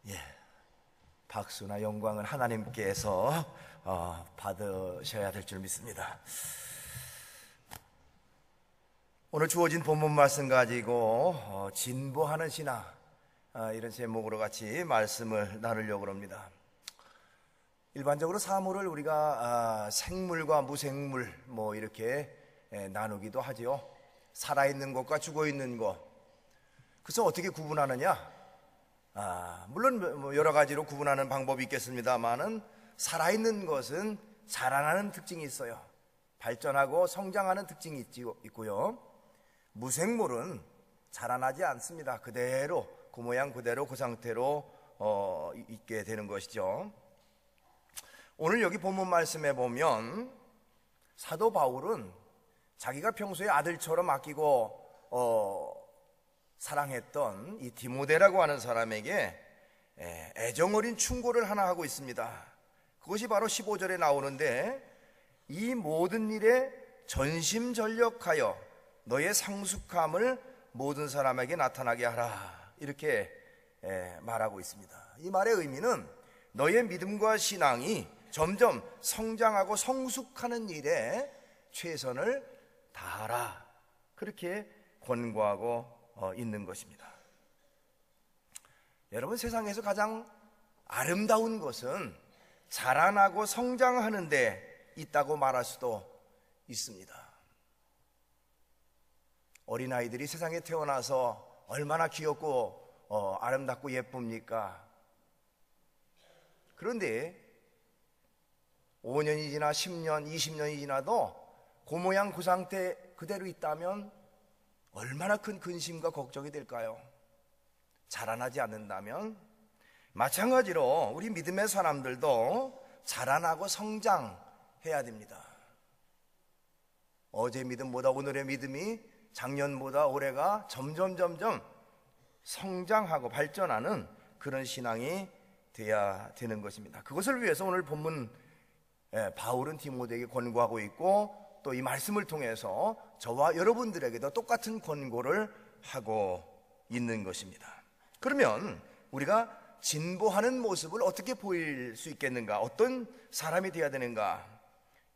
예, 박수나 영광은 하나님께서 받으셔야 될 줄 믿습니다. 오늘 주어진 본문 말씀 가지고 진보하는 신앙, 이런 제목으로 같이 말씀을 나누려고 합니다. 일반적으로 사물을 우리가 생물과 무생물 이렇게 나누기도 하지요. 살아있는 것과 죽어있는 것. 그래서 어떻게 구분하느냐? 물론 여러 가지로 구분하는 방법이 있겠습니다만은 살아있는 것은 자라나는 특징이 있어요. 발전하고 성장하는 특징이 있고요. 무생물은 자라나지 않습니다. 그대로 그 모양 그대로 그 상태로 있게 되는 것이죠. 오늘 여기 본문 말씀에 보면 사도 바울은 자기가 평소에 아들처럼 아끼고 사랑했던 이 디모데라고 하는 사람에게 애정어린 충고를 하나 하고 있습니다. 그것이 바로 15절에 나오는데, 이 모든 일에 전심전력하여 너의 성숙함을 모든 사람에게 나타나게 하라, 이렇게 말하고 있습니다. 이 말의 의미는 너의 믿음과 신앙이 점점 성장하고 성숙하는 일에 최선을 다하라, 그렇게 권고하고 있는 것입니다. 여러분, 세상에서 가장 아름다운 것은 자라나고 성장하는 데 있다고 말할 수도 있습니다. 어린아이들이 세상에 태어나서 얼마나 귀엽고 아름답고 예쁩니까? 그런데 5년이 지나 10년, 20년이 지나도 그 모양 그 상태 그대로 있다면 얼마나 큰 근심과 걱정이 될까요? 자라나지 않는다면. 마찬가지로 우리 믿음의 사람들도 자라나고 성장해야 됩니다. 어제 믿음보다 오늘의 믿음이 작년보다 올해가 점점 성장하고 발전하는 그런 신앙이 돼야 되는 것입니다. 그것을 위해서 오늘 본문 바울은 디모데에게 권고하고 있고, 또 이 말씀을 통해서 저와 여러분들에게도 똑같은 권고를 하고 있는 것입니다. 그러면 우리가 진보하는 모습을 어떻게 보일 수 있겠는가? 어떤 사람이 되어야 되는가?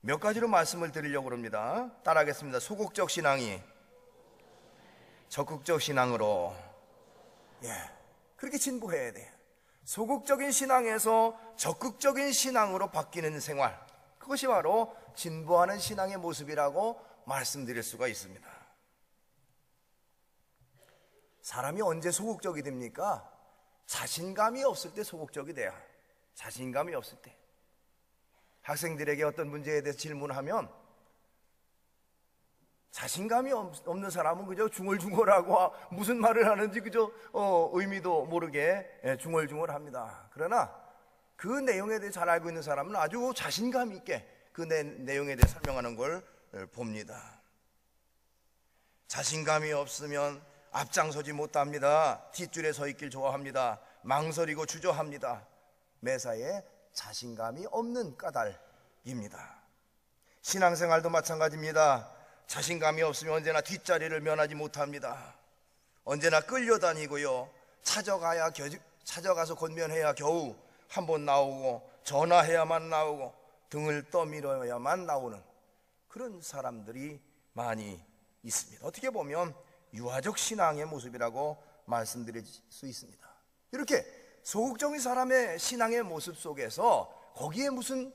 몇 가지로 말씀을 드리려고 합니다. 따라하겠습니다. 소극적 신앙이 적극적 신앙으로, 그렇게 진보해야 돼요. 소극적인 신앙에서 적극적인 신앙으로 바뀌는 생활, 그것이 바로 진보하는 신앙의 모습이라고 말씀드릴 수가 있습니다. 사람이 언제 소극적이 됩니까? 자신감이 없을 때 소극적이 돼요. 자신감이 없을 때. 학생들에게 어떤 문제에 대해서 질문하면 자신감이 없는 사람은 그저 중얼중얼하고 무슨 말을 하는지 그저 의미도 모르게 중얼중얼합니다. 그러나 그 내용에 대해 잘 알고 있는 사람은 아주 자신감 있게 그 내용에 대해 설명하는 걸 봅니다. 자신감이 없으면 앞장서지 못합니다. 뒷줄에 서 있길 좋아합니다. 망설이고 주저합니다. 매사에 자신감이 없는 까닭입니다. 신앙생활도 마찬가지입니다. 자신감이 없으면 언제나 뒷자리를 면하지 못합니다. 언제나 끌려다니고요, 찾아가서 권면해야 겨우 한번 나오고, 전화해야만 나오고, 등을 떠밀어야만 나오는 그런 사람들이 많이 있습니다. 어떻게 보면 유아적 신앙의 모습이라고 말씀드릴 수 있습니다. 이렇게 소극적인 사람의 신앙의 모습 속에서 거기에 무슨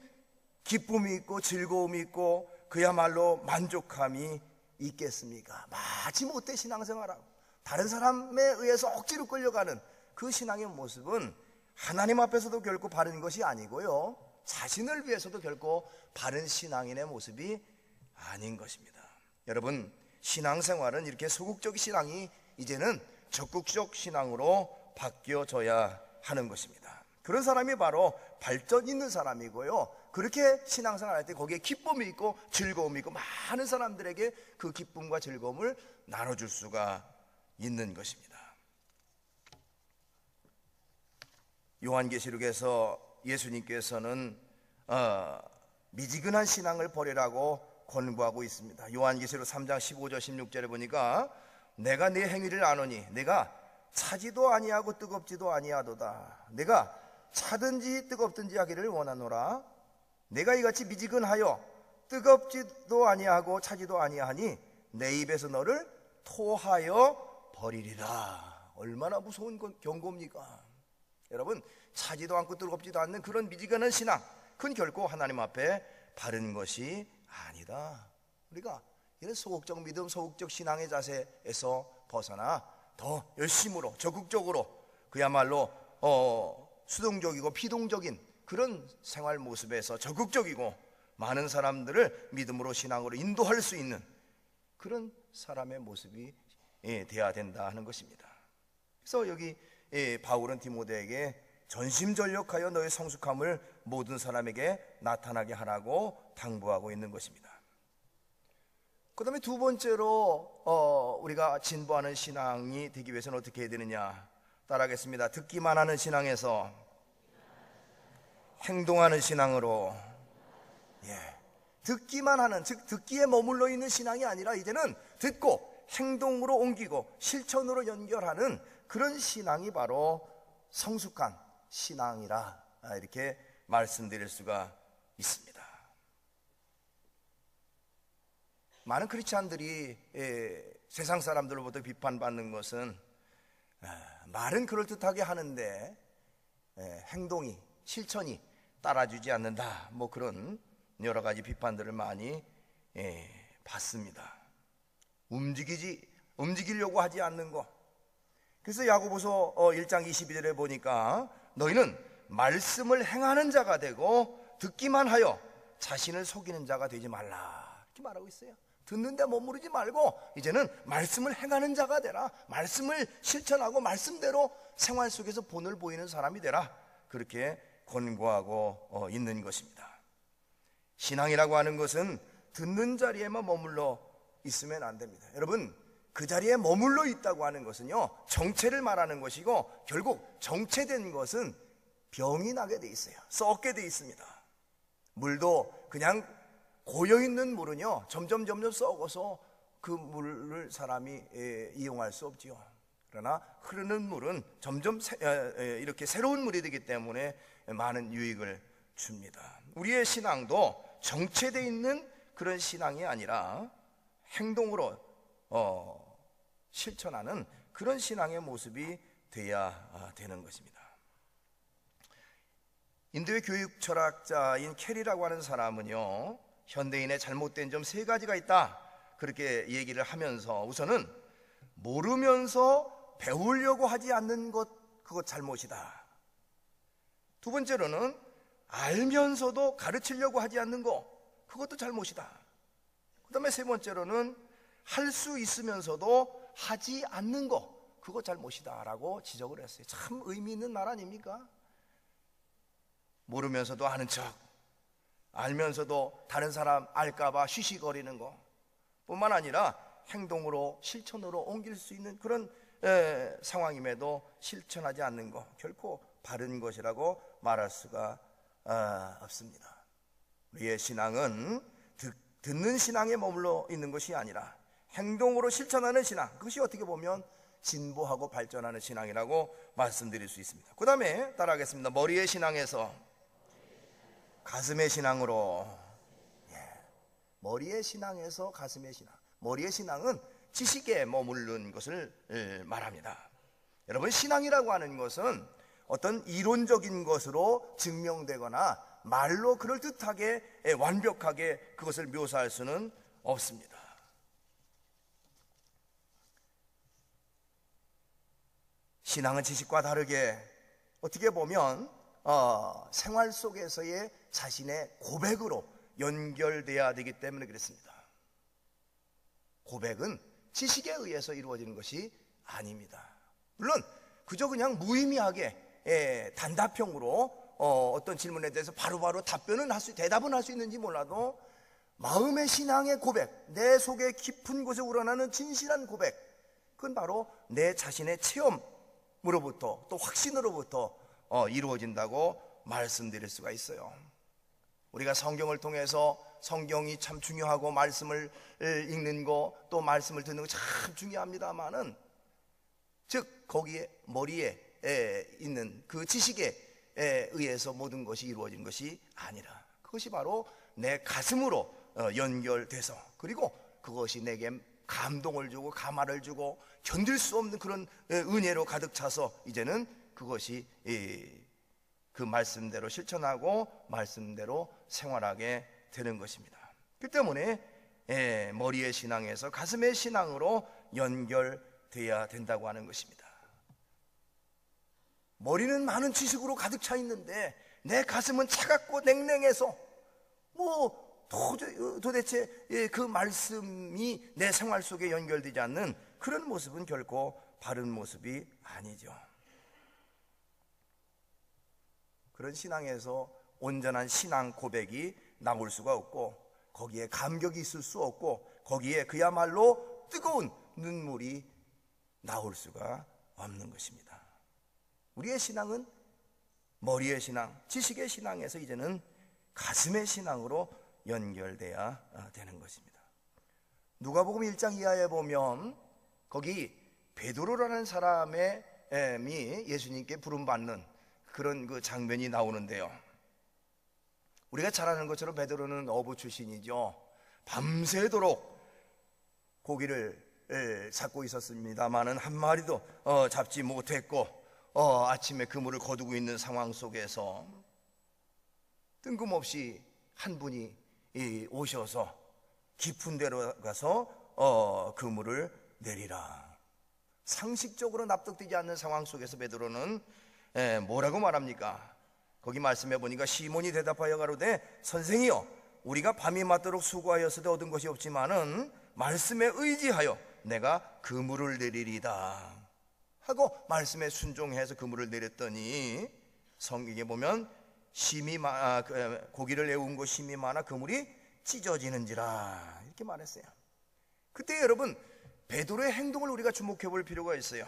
기쁨이 있고 즐거움이 있고 그야말로 만족함이 있겠습니까? 마지못해 신앙생활하고 다른 사람에 의해서 억지로 끌려가는 그 신앙의 모습은 하나님 앞에서도 결코 바른 것이 아니고요, 자신을 위해서도 결코 바른 신앙인의 모습이 아닌 것입니다. 여러분, 신앙생활은 이렇게 소극적 신앙이 이제는 적극적 신앙으로 바뀌어져야 하는 것입니다. 그런 사람이 바로 발전 있는 사람이고요, 그렇게 신앙생활 할 때 거기에 기쁨이 있고 즐거움이 있고 많은 사람들에게 그 기쁨과 즐거움을 나눠줄 수가 있는 것입니다. 요한계시록에서 예수님께서는 미지근한 신앙을 버리라고 권고하고 있습니다. 요한계시록 3장 15절 16절에 보니까 내가 네 행위를 아노니 내가 차지도 아니하고 뜨겁지도 아니하도다. 내가 차든지 뜨겁든지 하기를 원하노라. 내가 이같이 미지근하여 뜨겁지도 아니하고 차지도 아니하니 내 입에서 너를 토하여 버리리라. 얼마나 무서운 경고입니까? 여러분, 차지도 않고 뜨겁지도 않는 그런 미지근한 신앙, 그건 결코 하나님 앞에 바른 것이 아니다. 우리가 이런 소극적 믿음, 소극적 신앙의 자세에서 벗어나 더 열심으로, 적극적으로, 그야말로 수동적이고 피동적인 그런 생활 모습에서 적극적이고 많은 사람들을 믿음으로, 신앙으로 인도할 수 있는 그런 사람의 모습이 돼야 된다 하는 것입니다. 그래서 여기 바울은 디모데에게 전심전력하여 너의 성숙함을 모든 사람에게 나타나게 하라고 당부하고 있는 것입니다. 그 다음에 두 번째로 우리가 진보하는 신앙이 되기 위해서는 어떻게 해야 되느냐, 따라하겠습니다. 듣기만 하는 신앙에서 행동하는 신앙으로, 듣기만 하는, 즉 듣기에 머물러 있는 신앙이 아니라 이제는 듣고 행동으로 옮기고 실천으로 연결하는 그런 신앙이 바로 성숙한 신앙이라, 이렇게 말씀드릴 수가 있습니다. 많은 크리스찬들이 세상 사람들로부터 비판받는 것은 말은 그럴듯하게 하는데 행동이, 실천이 따라주지 않는다, 뭐 그런 여러 가지 비판들을 많이 받습니다. 움직이려고 하지 않는 것. 그래서 야고보서 1장 22절에 보니까 너희는 말씀을 행하는 자가 되고 듣기만 하여 자신을 속이는 자가 되지 말라, 이렇게 말하고 있어요. 듣는데 머무르지 말고 이제는 말씀을 행하는 자가 되라. 말씀을 실천하고 말씀대로 생활 속에서 본을 보이는 사람이 되라, 그렇게 권고하고 있는 것입니다. 신앙이라고 하는 것은 듣는 자리에만 머물러 있으면 안 됩니다. 여러분, 그 자리에 머물러 있다고 하는 것은요, 정체를 말하는 것이고, 결국 정체된 것은 병이 나게 돼 있어요. 썩게 돼 있습니다. 물도 그냥 고여있는 물은요, 점점 썩어서 그 물을 사람이 이용할 수 없지요. 그러나 흐르는 물은 점점 이렇게 새로운 물이 되기 때문에 많은 유익을 줍니다. 우리의 신앙도 정체되어 있는 그런 신앙이 아니라 행동으로 실천하는 그런 신앙의 모습이 돼야 되는 것입니다. 인도의 교육 철학자인 캐리라고 하는 사람은요, 현대인의 잘못된 점 3가지가 있다, 그렇게 얘기를 하면서 우선은 모르면서 배우려고 하지 않는 것, 그것 잘못이다. 두 번째로는 알면서도 가르치려고 하지 않는 것, 그것도 잘못이다. 그 다음에 세 번째로는 할 수 있으면서도 하지 않는 것, 그것 잘못이다 라고 지적을 했어요. 참 의미 있는 말 아닙니까? 모르면서도 아는 척, 알면서도 다른 사람 알까봐 쉬쉬거리는 것 뿐만 아니라 행동으로, 실천으로 옮길 수 있는 그런 상황임에도 실천하지 않는 것, 결코 바른 것이라고 말할 수가 없습니다. 우리의 신앙은 듣는 신앙에 머물러 있는 것이 아니라 행동으로 실천하는 신앙, 그것이 어떻게 보면 진보하고 발전하는 신앙이라고 말씀드릴 수 있습니다. 그 다음에 따라하겠습니다. 머리의 신앙에서 가슴의 신앙으로. 머리의 신앙에서 가슴의 신앙. 머리의 신앙은 지식에 머무른 것을 말합니다. 여러분, 신앙이라고 하는 것은 어떤 이론적인 것으로 증명되거나 말로 그럴듯하게 완벽하게 그것을 묘사할 수는 없습니다. 신앙은 지식과 다르게 어떻게 보면 생활 속에서의 자신의 고백으로 연결돼야 되기 때문에 그렇습니다. 고백은 지식에 의해서 이루어지는 것이 아닙니다. 물론 그저 그냥 무의미하게 단답형으로 어떤 질문에 대해서 바로바로 대답은 할 수 있는지 몰라도 마음의 신앙의 고백, 내 속에 깊은 곳에 우러나는 진실한 고백, 그건 바로 내 자신의 체험으로부터 또 확신으로부터 이루어진다고 말씀드릴 수가 있어요. 우리가 성경을 통해서, 성경이 참 중요하고 말씀을 읽는 거, 또 말씀을 듣는 거 참 중요합니다만은 즉 거기에 머리에 있는 그 지식에 의해서 모든 것이 이루어진 것이 아니라 그것이 바로 내 가슴으로 연결돼서, 그리고 그것이 내게 감동을 주고 감화를 주고 견딜 수 없는 그런 은혜로 가득 차서 이제는 그것이 그 말씀대로 실천하고 말씀대로 생활하게 되는 것입니다. 그 때문에 머리의 신앙에서 가슴의 신앙으로 연결돼야 된다고 하는 것입니다. 머리는 많은 지식으로 가득 차 있는데 내 가슴은 차갑고 냉랭해서 도대체 그 말씀이 내 생활 속에 연결되지 않는 그런 모습은 결코 바른 모습이 아니죠. 그런 신앙에서 온전한 신앙 고백이 나올 수가 없고, 거기에 감격이 있을 수 없고, 거기에 그야말로 뜨거운 눈물이 나올 수가 없는 것입니다. 우리의 신앙은 머리의 신앙, 지식의 신앙에서 이제는 가슴의 신앙으로 연결돼야 되는 것입니다. 누가복음 1장 이하에 보면 거기 베드로라는 사람이 예수님께 부름받는 그런 그 장면이 나오는데요. 우리가 잘 아는 것처럼 베드로는 어부 출신이죠. 밤새도록 고기를 잡고 있었습니다마는 한 마리도 잡지 못했고, 아침에 그물을 거두고 있는 상황 속에서 뜬금없이 한 분이 오셔서 깊은 데로 가서 그물을 내리라. 상식적으로 납득되지 않는 상황 속에서 베드로는 뭐라고 말합니까? 거기 말씀해 보니까 시몬이 대답하여 가로되 선생이여, 우리가 밤이 맞도록 수고하였으되 얻은 것이 없지만은 말씀에 의지하여 내가 그물을 내리리다 하고 말씀에 순종해서 그물을 내렸더니 성경에 보면 고기를 애운 거 심이 많아 그물이 찢어지는지라 이렇게 말했어요. 그때 여러분 베드로의 행동을 우리가 주목해 볼 필요가 있어요.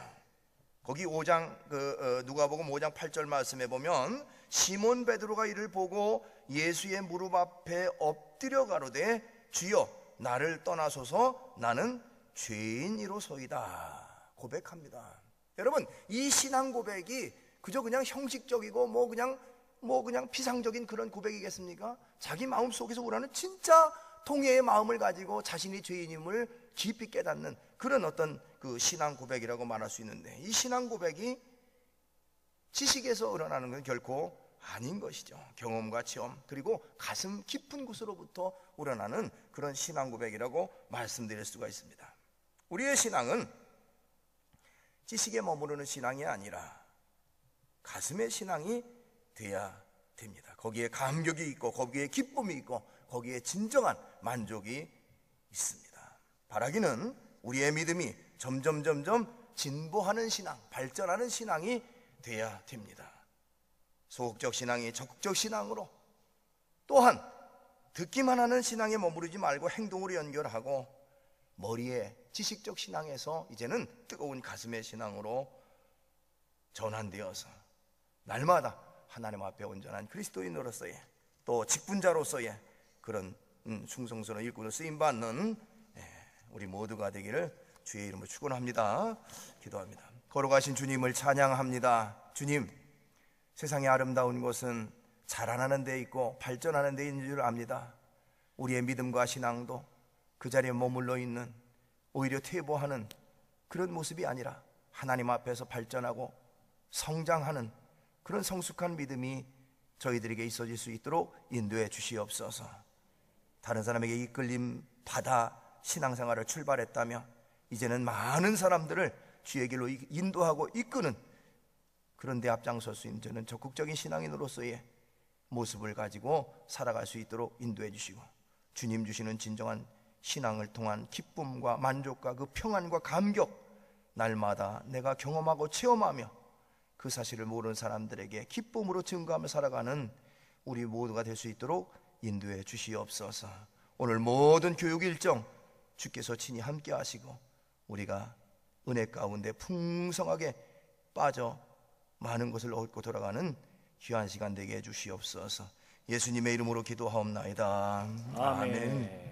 거기 5장 누가복음 5장 8절 말씀에 보면 시몬 베드로가 이를 보고 예수의 무릎 앞에 엎드려 가로되 주여 나를 떠나소서 나는 죄인이로소이다 고백합니다. 여러분 이 신앙 고백이 그저 그냥 형식적이고 그냥 피상적인 그런 고백이겠습니까? 자기 마음 속에서 우러나는 진짜 통회의 마음을 가지고 자신이 죄인임을 깊이 깨닫는 그런 어떤 그 신앙 고백이라고 말할 수 있는데, 이 신앙 고백이 지식에서 우러나는 건 결코 아닌 것이죠. 경험과 체험 그리고 가슴 깊은 곳으로부터 우러나는 그런 신앙 고백이라고 말씀드릴 수가 있습니다. 우리의 신앙은 지식에 머무르는 신앙이 아니라 가슴의 신앙이 돼야 됩니다. 거기에 감격이 있고 거기에 기쁨이 있고 거기에 진정한 만족이 있습니다. 바라기는 우리의 믿음이 점점 진보하는 신앙, 발전하는 신앙이 돼야 됩니다. 소극적 신앙이 적극적 신앙으로, 또한 듣기만 하는 신앙에 머무르지 말고 행동으로 연결하고 머리에 지식적 신앙에서 이제는 뜨거운 가슴의 신앙으로 전환되어서 날마다 하나님 앞에 온전한 그리스도인으로서의 또 직분자로서의 그런 충성스러운 일꾼으로 쓰임받는 우리 모두가 되기를 주의 이름으로 축원합니다. 기도합니다. 걸어가신 주님을 찬양합니다. 주님, 세상의 아름다운 것은 자라나는 데 있고 발전하는 데 있는 줄 압니다. 우리의 믿음과 신앙도 그 자리에 머물러 있는, 오히려 퇴보하는 그런 모습이 아니라 하나님 앞에서 발전하고 성장하는 그런 성숙한 믿음이 저희들에게 있어질 수 있도록 인도해 주시옵소서. 다른 사람에게 이끌림 받아 신앙생활을 출발했다며 이제는 많은 사람들을 주의 길로 인도하고 이끄는 그런 데 앞장설 수 있는 저는 적극적인 신앙인으로서의 모습을 가지고 살아갈 수 있도록 인도해 주시고, 주님 주시는 진정한 신앙을 통한 기쁨과 만족과 그 평안과 감격 날마다 내가 경험하고 체험하며 그 사실을 모르는 사람들에게 기쁨으로 증거하며 살아가는 우리 모두가 될 수 있도록 인도해 주시옵소서. 오늘 모든 교육 일정 주께서 친히 함께 하시고 우리가 은혜 가운데 풍성하게 빠져 많은 것을 얻고 돌아가는 귀한 시간 되게 해 주시옵소서. 예수님의 이름으로 기도하옵나이다. 아멘.